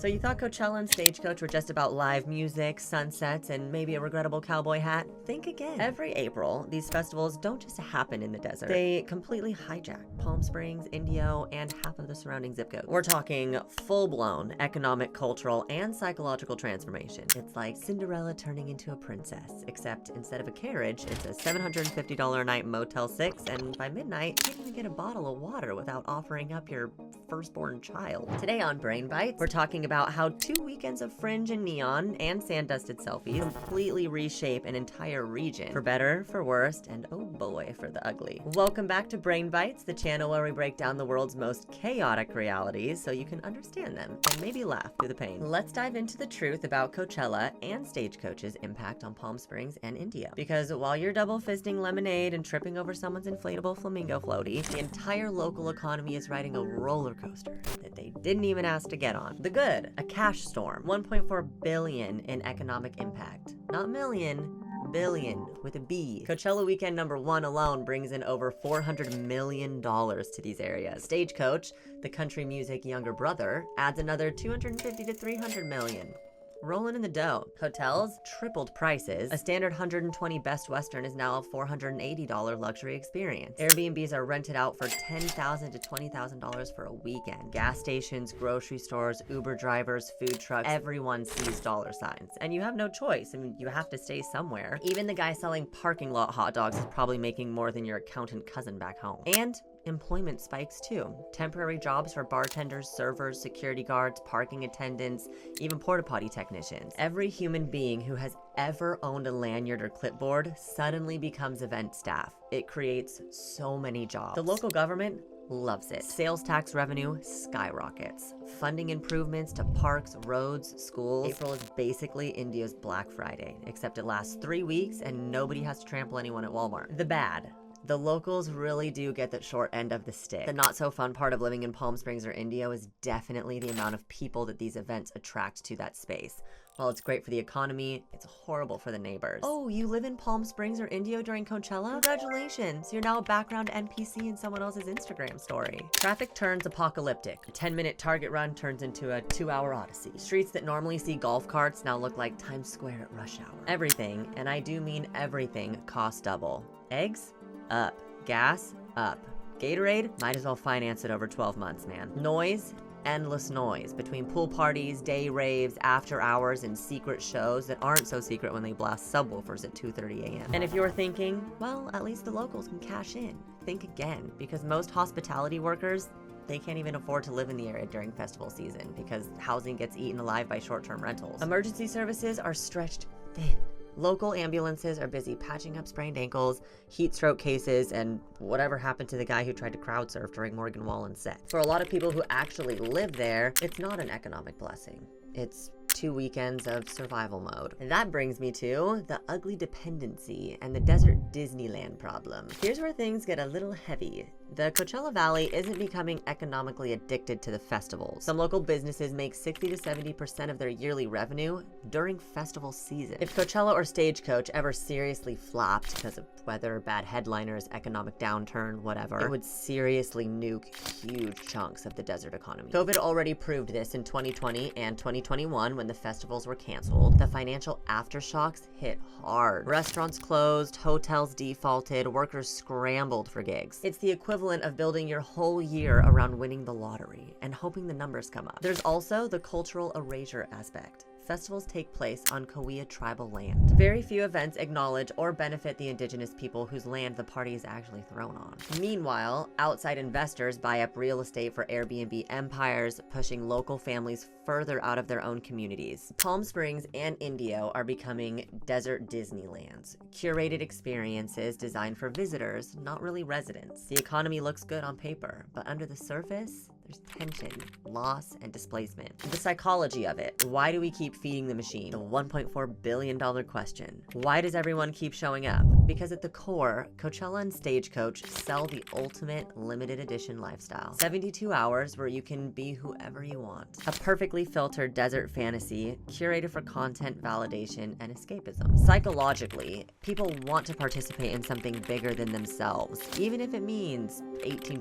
So you thought Coachella and Stagecoach were just about live music, sunsets, and maybe a regrettable cowboy hat? Think again. Every April, these festivals don't just happen in the desert. They completely hijack Palm Springs, Indio, and half of the surrounding zip codes. We're talking full-blown economic, cultural, and psychological transformation. It's like Cinderella turning into a princess, except instead of a carriage, it's a $750 a night Motel 6, and by midnight, you can't even get a bottle of water without offering up your firstborn child. Today on Brain Bites, we're talking about how 2 weekends of fringe and neon and sand-dusted selfies completely reshape an entire region, for better, for worse, and oh boy, for the ugly. Welcome back to Brain Bites, the channel where we break down the world's most chaotic realities so you can understand them and maybe laugh through the pain. Let's dive into the truth about Coachella and Stagecoach's impact on Palm Springs and Indio. Because while you're double fisting lemonade and tripping over someone's inflatable flamingo floaty, the entire local economy is riding a roller coaster that they didn't even ask to get on. The good, a cash storm, 1.4 billion in economic impact. Not million, billion with a B. Coachella weekend number 1 alone brings in over $400 million to these areas. Stagecoach, the country music younger brother, adds another 250 to 300 million. Rolling in the dough. Hotels tripled prices. A standard 120 Best Western is now a $480 luxury experience. Airbnbs are rented out for $10,000 to $20,000 for a weekend. Gas stations, grocery stores, Uber drivers, food trucks, everyone sees dollar signs. And you have no choice. I mean, you have to stay somewhere. Even the guy selling parking lot hot dogs is probably making more than your accountant cousin back home. And employment spikes too. Temporary jobs for bartenders, servers, security guards, parking attendants, even porta potty technicians. Every human being who has ever owned a lanyard or clipboard suddenly becomes event staff. It creates so many jobs. The local government loves it. Sales tax revenue skyrockets. Funding improvements to parks, roads, schools. April is basically India's Black Friday, except it lasts 3 weeks and nobody has to trample anyone at Walmart. The bad. The locals really do get the short end of the stick. The not so fun part of living in Palm Springs or Indio is definitely the amount of people that these events attract to that space. While it's great for the economy, it's horrible for the neighbors. Oh, you live in Palm Springs or Indio during Coachella? Congratulations, you're now a background NPC in someone else's Instagram story. Traffic turns apocalyptic. A 10-minute Target run turns into a 2-hour odyssey. Streets that normally see golf carts now look like Times Square at rush hour. Everything, and I do mean everything, costs double. Eggs? Up. Gas? Up. Gatorade? Might as well finance it over 12 months, man. Noise? Endless noise. Between pool parties, day raves, after hours, and secret shows that aren't so secret when they blast subwoofers at 2:30 a.m. And if you were thinking, well, at least the locals can cash in, think again, because most hospitality workers, they can't even afford to live in the area during festival season because housing gets eaten alive by short-term rentals. Emergency services are stretched thin. Local ambulances are busy patching up sprained ankles, heat stroke cases, and whatever happened to the guy who tried to crowd surf during Morgan Wallen's set. For a lot of people who actually live there, it's not an economic blessing. It's 2 weekends of survival mode. And that brings me to the ugly dependency and the desert Disneyland problem. Here's where things get a little heavy. The Coachella Valley isn't becoming economically addicted to the festivals. Some local businesses make 60 to 70% of their yearly revenue during festival season. If Coachella or Stagecoach ever seriously flopped because of weather, bad headliners, economic downturn, whatever, it would seriously nuke huge chunks of the desert economy. COVID already proved this in 2020 and 2021 when the festivals were canceled. The financial aftershocks hit hard. Restaurants closed, hotels defaulted, workers scrambled for gigs. It's the equivalent of building your whole year around winning the lottery and hoping the numbers come up. There's also the cultural erasure aspect. Festivals take place on Kauai tribal land. Very few events acknowledge or benefit the indigenous people whose land the party is actually thrown on. Meanwhile, outside investors buy up real estate for Airbnb empires, pushing local families further out of their own communities. Palm Springs and Indio are becoming desert Disneylands, curated experiences designed for visitors, not really residents. The economy looks good on paper, but under the surface, there's tension, loss, and displacement. The psychology of it. Why do we keep feeding the machine? The $1.4 billion question. Why does everyone keep showing up? Because at the core, Coachella and Stagecoach sell the ultimate limited edition lifestyle. 72 hours where you can be whoever you want. A perfectly filtered desert fantasy, curated for content validation and escapism. Psychologically, people want to participate in something bigger than themselves, even if it means $18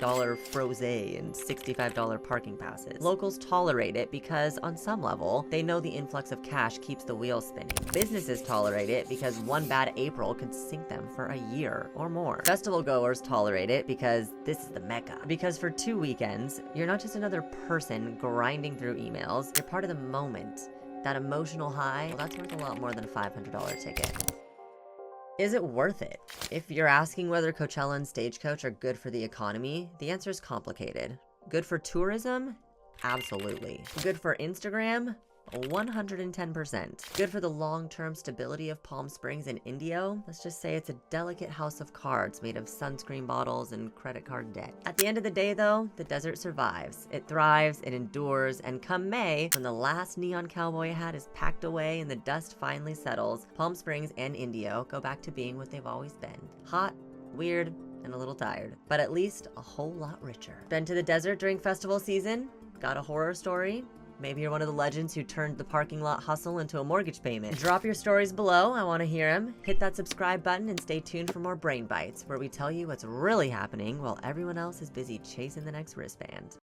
frosé and $65 $25 parking passes. Locals tolerate it because, on some level, they know the influx of cash keeps the wheels spinning. Businesses tolerate it because one bad April could sink them for a year or more. Festival goers tolerate it because this is the mecca. Because for 2 weekends, you're not just another person grinding through emails, you're part of the moment. That emotional high, well, that's worth a lot more than a $500 ticket. Is it worth it? If you're asking whether Coachella and Stagecoach are good for the economy, the answer is complicated. Good for tourism? Absolutely. Good for Instagram? 110%. Good for the long-term stability of Palm Springs and Indio? Let's just say it's a delicate house of cards made of sunscreen bottles and credit card debt. At the end of the day, though, the desert survives. It thrives, it endures, and come May, when the last neon cowboy hat is packed away and the dust finally settles, Palm Springs and Indio go back to being what they've always been. Hot, weird, and a little tired, but at least a whole lot richer. Been to the desert during festival season? Got a horror story? Maybe you're one of the legends who turned the parking lot hustle into a mortgage payment. Drop your stories below, I want to hear them. Hit that subscribe button and stay tuned for more Brain Bites, where we tell you what's really happening while everyone else is busy chasing the next wristband.